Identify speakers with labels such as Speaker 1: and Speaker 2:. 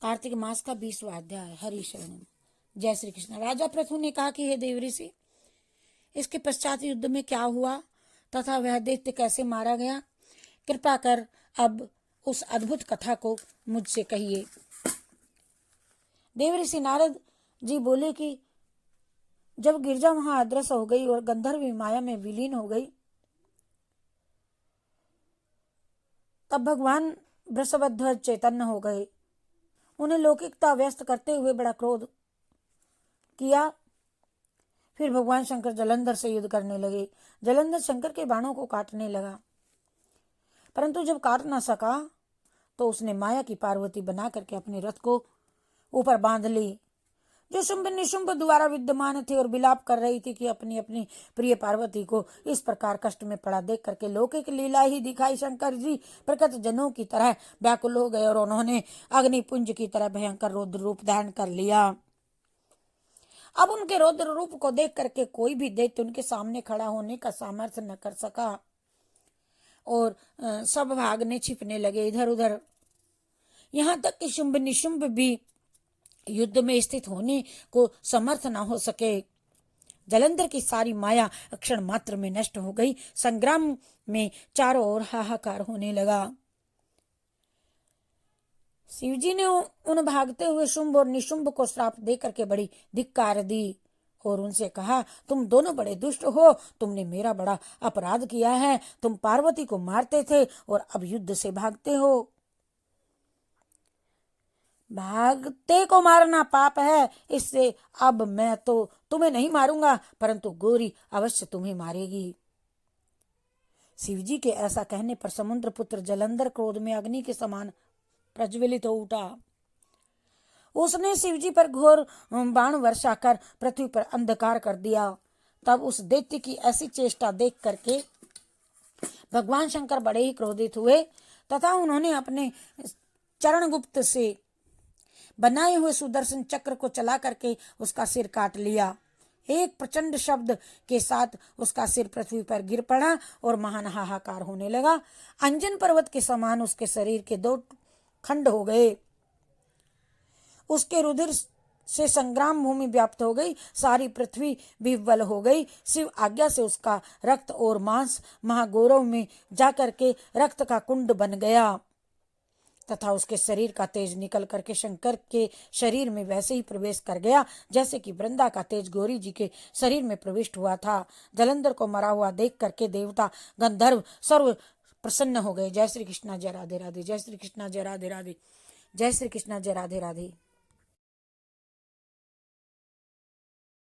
Speaker 1: कार्तिक मास का 20वां अध्याय। हरि शरणम। जय श्री कृष्ण। राजा पृथु ने कहा कि हे देवऋषि, इसके पश्चात युद्ध में क्या हुआ तथा वह दैत्य कैसे मारा गया, कृपा कर अब उस अद्भुत कथा को मुझसे कहिए। देवऋषि नारद जी बोले कि जब गिरजा वहां अदृश्य हो गई और गंधर्व माया में विलीन हो गई, तब भगवान वृषभध्वज चैतन्य हो गए। उन्हें लौकिकता व्यस्त करते हुए बड़ा क्रोध किया। फिर भगवान शंकर जलंधर से युद्ध करने लगे। जलंधर शंकर के बाणों को काटने लगा, परंतु जब काट ना सका तो उसने माया की पार्वती बना करके अपने रथ को ऊपर बांध ली, जो शुंभ निशुंभ द्वारा विद्यमान थे और विलाप कर रही थी कि अपनी अपनी प्रिय पार्वती को इस प्रकार कष्ट में पड़ा देख करके लौकिक लीला ही दिखाई शंकर जी प्रकट जनों की तरह व्याकुल हो गए और उन्होंने अग्निपुंज की तरह भयंकर रौद्र रूप धारण कर लिया। अब उनके रौद्र रूप को देख करके कोई भी दैत्य उनके सामने खड़ा होने का सामर्थ्य न कर सका और सब भागने छिपने लगे इधर उधर। यहाँ तक कि शुंभ निशुंभ भी युद्ध में स्थित होने को समर्थ न हो सके। जलंधर की सारी माया क्षण मात्र में नष्ट हो गई। संग्राम में चारों ओर हाहाकार होने लगा। शिवजी ने उन भागते हुए शुंभ और निशुंभ को श्राप देकर के बड़ी धिक्कार दी और उनसे कहा, तुम दोनों बड़े दुष्ट हो, तुमने मेरा बड़ा अपराध किया है। तुम पार्वती को मारते थे और अब युद्ध से भागते हो। भागते को मारना पाप है, इससे अब मैं तो तुम्हें नहीं मारूंगा, परंतु गौरी अवश्य तुम्हें मारेगी। शिवजी के ऐसा कहने पर समुद्र पुत्र जलंधर क्रोध में अग्नि के समान प्रज्वलित हो उठा। उसने शिवजी पर घोर बाण वर्षा कर पृथ्वी पर अंधकार कर दिया। तब उस दैत्य की ऐसी चेष्टा देख करके भगवान शंकर बड़े ही क्रोधित हुए तथा उन्होंने अपने चरण गुप्त से बनाए हुए सुदर्शन चक्र को चला करके उसका सिर काट लिया। एक प्रचंड शब्द के साथ उसका सिर पृथ्वी पर गिर पड़ा और महान हाहाकार होने लगा। अंजन पर्वत के समान उसके शरीर के 2 खंड हो गए। उसके रुधिर से संग्राम भूमि व्याप्त हो गई, सारी पृथ्वी विह्वल हो गई। शिव आज्ञा से उसका रक्त और मांस महागौरव में जाकर के रक्त का कुंड बन गया तथा उसके शरीर का तेज निकल करके शंकर के शरीर में वैसे ही प्रवेश कर गया जैसे कि वृंदा का तेज गौरी जी के शरीर में प्रविष्ट हुआ था। जलंधर को मरा हुआ देख करके देवता गंधर्व सर्व प्रसन्न हो गए। जय श्री कृष्णा, जय राधे राधे। जय श्री कृष्णा, जय राधे राधे। जय श्री कृष्णा, जय राधे राधे।